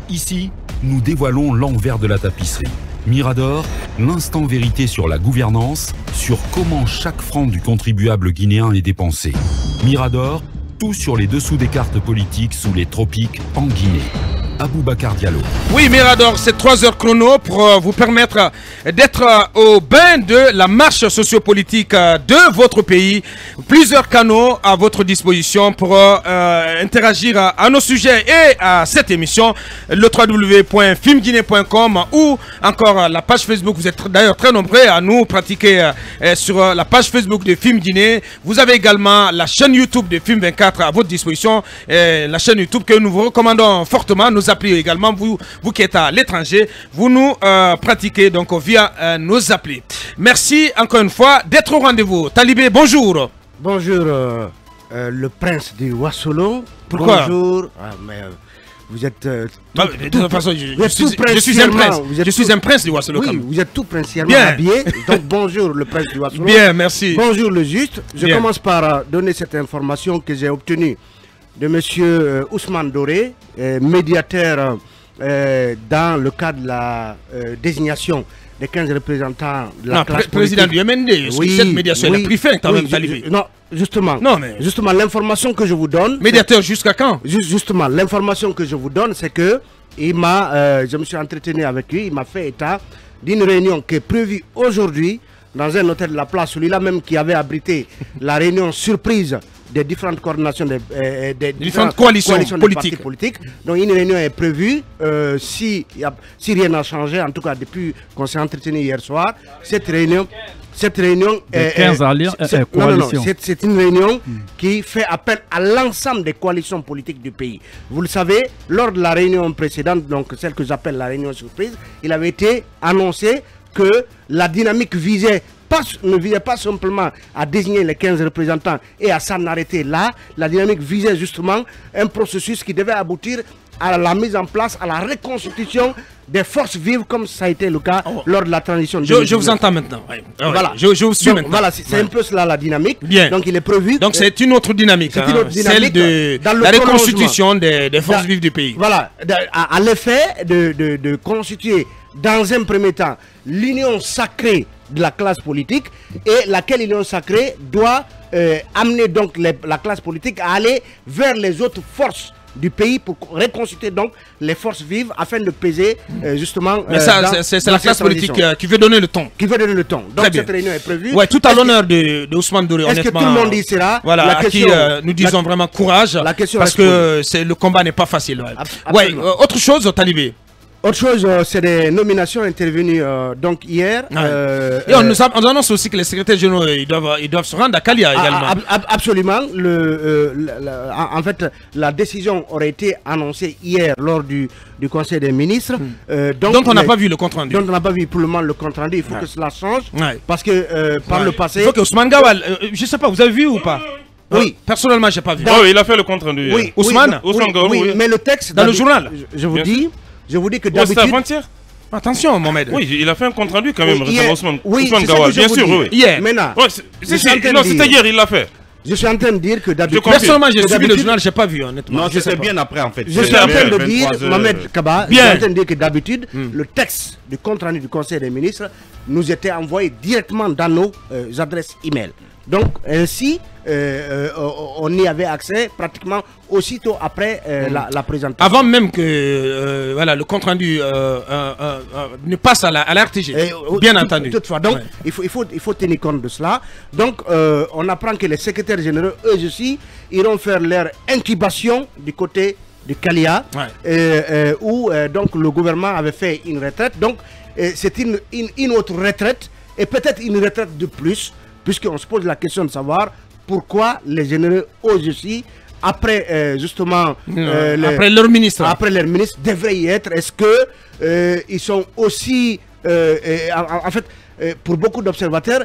Ici, nous dévoilons l'envers de la tapisserie. Mirador, l'instant vérité sur la gouvernance, sur comment chaque franc du contribuable guinéen est dépensé. Mirador, tout sur les dessous des cartes politiques sous les tropiques en Guinée. Aboubacar Diallo. Oui, Mirador, c'est 3 heures chrono pour vous permettre d'être au bain de la marche sociopolitique de votre pays. Plusieurs canaux à votre disposition pour interagir à nos sujets et à cette émission. Le www.filmguinée.com ou encore la page Facebook. Vous êtes d'ailleurs très nombreux à nous pratiquer sur la page Facebook de Film Guinée. Vous avez également la chaîne YouTube de Film 24 à votre disposition. La chaîne YouTube que nous vous recommandons fortement. Nous applis également, vous qui êtes à l'étranger, vous nous pratiquez donc via nos applis. Merci encore une fois d'être au rendez-vous. Talibé, bonjour. Bonjour, le prince du Wassolo. Pourquoi? Bonjour. Vous êtes... de toute façon, je suis un prince du Wassolo. Oui, vous êtes tout princièrement habillé. Donc bonjour le prince du Wassolo. Bien, merci. Bonjour le juste. Je commence par donner cette information que j'ai obtenue de M. Ousmane Doré, médiateur dans le cadre de la désignation des 15 représentants de la classe président du MND. Oui, cette médiation a pris fin quand même, Talibé. Non, justement. Non, mais... Justement, l'information que je vous donne... Médiateur jusqu'à quand? Justement, l'information que je vous donne, c'est que je me suis entretenu avec lui, il m'a fait état d'une réunion qui est prévue aujourd'hui dans un hôtel de la place, celui-là même qui avait abrité la réunion surprise des différentes coordinations des différentes coalitions politiques. Donc une réunion est prévue si rien n'a changé, en tout cas depuis qu'on s'est entretenu hier soir. Cette réunion est 15 coalitions. C'est une réunion qui fait appel à l'ensemble des coalitions politiques du pays. Vous le savez, lors de la réunion précédente, donc celle que j'appelle la réunion surprise, il avait été annoncé que la dynamique ne visait pas simplement à désigner les 15 représentants et à s'en arrêter là. La dynamique visait justement un processus qui devait aboutir à la mise en place, à la reconstitution des forces vives, comme ça a été le cas lors de la transition. Je vous entends maintenant. Voilà. Je vous suis maintenant. Voilà, c'est un peu cela la dynamique. Bien. Donc il est prévu. Donc c'est une autre dynamique. Celle de la reconstitution des forces vives du pays. Voilà. À l'effet de constituer dans un premier temps l'union sacrée de la classe politique, et laquelle union sacrée doit amener donc la classe politique à aller vers les autres forces du pays pour reconstituer donc les forces vives afin de peser justement. Mais ça, c'est la classe politique qui veut donner le ton. Qui veut donner le ton. Donc cette réunion est prévue. Ouais, tout à l'honneur de Ousmane Doré. Est-ce que tout le monde y sera? Voilà, à qui nous disons vraiment courage, parce que le combat n'est pas facile. Ouais, autre chose, Talibé? Autre chose, c'est des nominations intervenues donc hier. Et on nous annonce aussi que les secrétaires généraux ils doivent se rendre à Kalia également. Absolument. En fait, la décision aurait été annoncée hier lors du Conseil des ministres. Donc on n'a pas vu le compte rendu. Donc on n'a pas vu pour le moment le compte rendu. Il faut que cela change. Parce que par le passé... Il faut que Ousmane Gawal, je ne sais pas, vous avez vu ou pas? Oui. Personnellement, je n'ai pas vu. Oh, il a fait le compte rendu. Oui. Ousmane Gawal, oui. Mais le texte... Dans le journal. Je vous dis que d'habitude... C'était avant-hier. Attention, Mohamed. Oui, il a fait un compte rendu quand même, Ousmane Gawal, bien sûr, oui. Hier. Maintenant, c'était hier, il l'a fait. Je suis en train de dire que d'habitude... Personnellement, j'ai suivi le journal, je n'ai pas vu, honnêtement. Non, c'était bien après, en fait. Je suis en train de dire, Mohamed Kaba, je suis en train de dire que d'habitude, le texte du compte rendu du Conseil des ministres nous était envoyé directement dans nos adresses e-mail. Donc, ainsi, on y avait accès pratiquement aussitôt après la présentation. Avant même que voilà, le compte rendu ne passe à la RTG, bien entendu. Toutefois, donc il faut tenir compte de cela. Donc on apprend que les secrétaires généraux, eux aussi, iront faire leur incubation du côté de Kalia, où donc le gouvernement avait fait une retraite. Donc c'est une autre retraite, et peut-être une retraite de plus, puisqu'on se pose la question de savoir pourquoi les généraux aussi, après justement après leur ministre, devraient y être. Est-ce que ils sont aussi en fait pour beaucoup d'observateurs,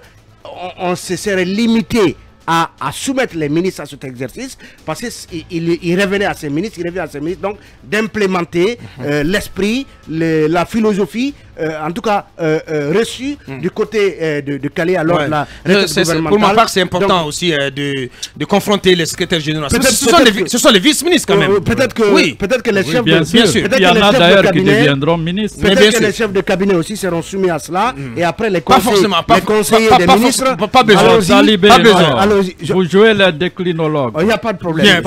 on se serait limité à soumettre les ministres à cet exercice, parce qu'il revenait à ces ministres, donc d'implémenter l'esprit, la philosophie en tout cas, reçus du côté de Calais alors la pour ma part, c'est important aussi de confronter les secrétaires généraux. Ce sont les vice-ministres quand même. Peut-être que les chefs bien sûr. Il y en a d'ailleurs qui deviendront ministres. Peut-être que les chefs de cabinet aussi seront soumis à cela. Et après les conseillers des ministres. Pas besoin. Vous jouez les déclinologues. Il n'y a pas de problème.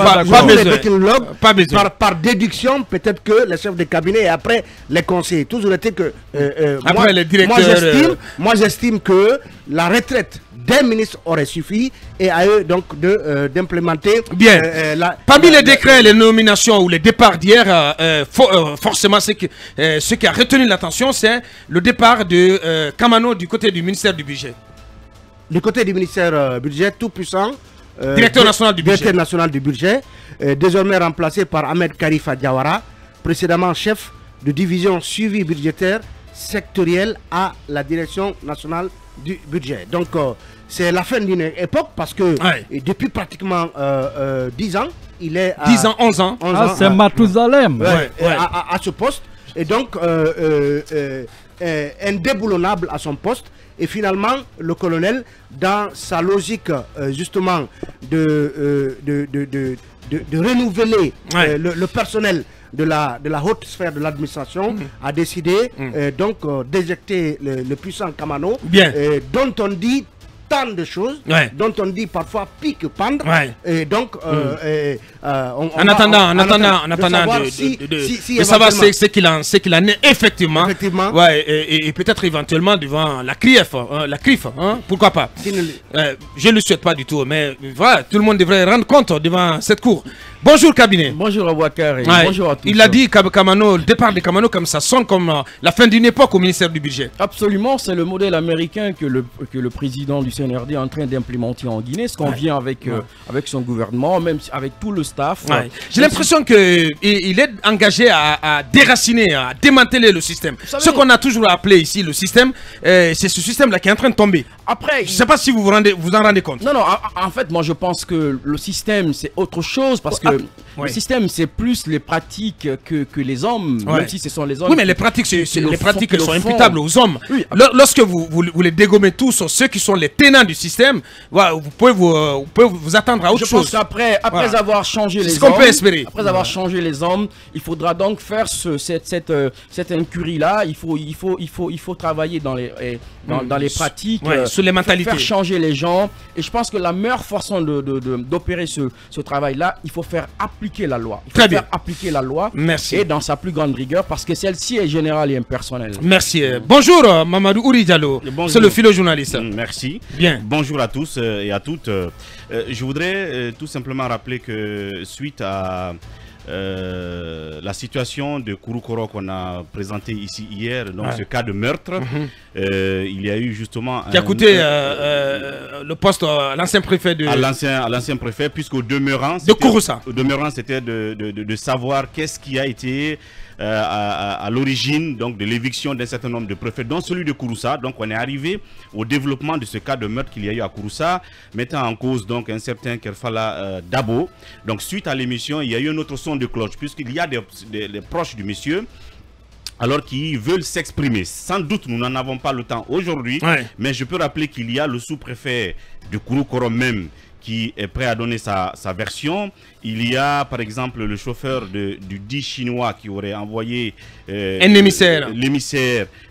Pas besoin. Par déduction, peut-être que les chefs de cabinet et après les conseillers. Toujours est-il que après les directeurs. Moi j'estime que la retraite des ministres aurait suffi et à eux donc d'implémenter. Bien. Parmi les décrets, les nominations ou les départs d'hier, forcément ce qui a retenu l'attention, c'est le départ de Kamano du côté du ministère du budget. Du côté du ministère budget tout puissant. Directeur national du budget. Directeur national du budget, désormais remplacé par Ahmed Karifa Diawara, précédemment chef de division suivi budgétaire sectoriel à la direction nationale du budget. Donc c'est la fin d'une époque parce que depuis pratiquement 10 ans, il est à 10 ans, 11 ans. C'est Mathusalem. À ce poste. Et donc indéboulonnable à son poste. Et finalement, le colonel, dans sa logique justement de renouveler le personnel de la haute sphère de l'administration, a décidé donc d'éjecter le puissant Kamano, dont on dit tant de choses, dont on dit parfois pique pendre, et donc en attendant de savoir ce qu'il en est effectivement. Et peut-être éventuellement devant la CRIF, pourquoi pas. Je ne le souhaite pas du tout, mais voilà, tout le monde devrait rendre compte devant cette cour. Bonjour cabinet. Bonjour Abouakar et bonjour à tous. Il a dit Kamano, le départ de Kamano comme ça sonne comme la fin d'une époque au ministère du budget. Absolument, c'est le modèle américain que le président du CNRD est en train d'implémenter en Guinée, ce qu'on vient avec son gouvernement, même avec tout le staff. J'ai l'impression qu'il est engagé à déraciner, à démanteler le système. Ce qu'on a toujours appelé ici le système, c'est ce système-là qui est en train de tomber. Après, je ne sais pas si vous en rendez compte. Non, en fait, moi je pense que le système c'est autre chose parce que le système c'est plus les pratiques que les hommes, même si ce sont les hommes. Oui, mais les pratiques, sont imputables aux hommes. Oui, lorsque vous les dégommez tous, ceux qui sont les tenants du système, vous pouvez vous attendre à autre chose. Je pense qu'après avoir changé les hommes, c'est ce qu'on peut espérer. Après avoir changé les hommes, il faudra donc faire cette incurie-là. Il faut travailler dans les pratiques. Sur les mentalités. Faire changer les gens. Et je pense que la meilleure façon d'opérer ce travail-là, il faut faire appliquer la loi. Il faut faire appliquer la loi. Merci. Et dans sa plus grande rigueur, parce que celle-ci est générale et impersonnelle. Merci. Bonjour Mamadou Ouri Diallo. C'est le philo-journaliste. Merci. Bien. Bonjour à tous et à toutes. Je voudrais tout simplement rappeler que suite à la situation de Kouroukoro qu'on a présenté ici hier, donc ce cas de meurtre, il y a eu justement qui a coûté le poste à l'ancien préfet de... à l'ancien préfet, puisqu'au demeurant de Kouroussa. Au demeurant, c'était de savoir qu'est-ce qui a été à l'origine donc de l'éviction d'un certain nombre de préfets, dont celui de Kouroussa. Donc on est arrivé au développement de ce cas de meurtre qu'il y a eu à Kouroussa, mettant en cause donc un certain Kerfala Dabo. Donc suite à l'émission, il y a eu un autre son de cloche, puisqu'il y a des proches du monsieur alors qui veulent s'exprimer. Sans doute nous n'en avons pas le temps aujourd'hui, mais je peux rappeler qu'il y a le sous-préfet de Kouroukoro même qui est prêt à donner sa version. Il y a par exemple le chauffeur du dit chinois qui aurait envoyé l'émissaire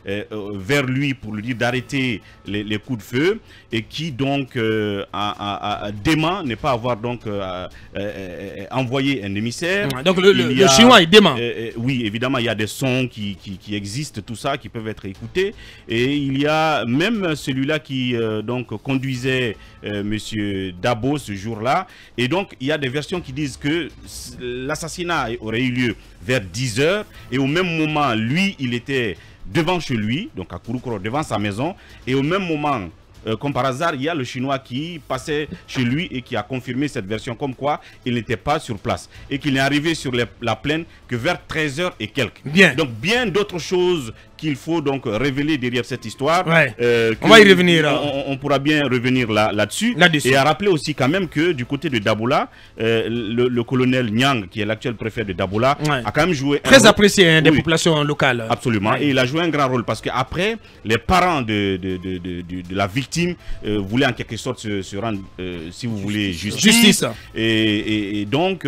vers lui pour lui dire d'arrêter les coups de feu, et qui donc dément ne pas avoir donc envoyé un émissaire. Donc le chinois il dément. Oui, évidemment il y a des sons qui existent, tout ça, qui peuvent être écoutés, et il y a même celui-là qui donc conduisait monsieur Dabo ce jour-là, et donc il y a des versions qui disent que l'assassinat aurait eu lieu vers 10 h, et au même moment lui il était devant chez lui, donc à Kouroukoro, devant sa maison, et au même moment comme par hasard, il y a le chinois qui passait chez lui et qui a confirmé cette version, comme quoi il n'était pas sur place et qu'il n'est arrivé sur la plaine que vers 13 h et quelques. Bien. Donc bien d'autres choses qu'il faut donc révéler derrière cette histoire. On va y revenir. On pourra bien revenir là-dessus. Et à rappeler aussi quand même que du côté de Dabola, le colonel Nyang, qui est l'actuel préfet de Dabola, a quand même joué très apprécié des populations locales. Absolument. Et il a joué un grand rôle parce qu'après, les parents de la victime voulaient en quelque sorte se rendre, si vous voulez, justice. Et donc,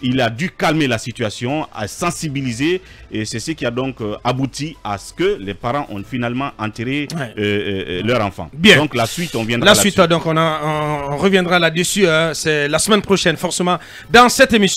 il a dû calmer la situation, à sensibiliser, et c'est ce qui a donc abouti à ce que les parents ont finalement enterré leur enfant. Bien. Donc la suite, on viendra là-dessus. Donc on reviendra là-dessus, c'est la semaine prochaine, forcément, dans cette émission.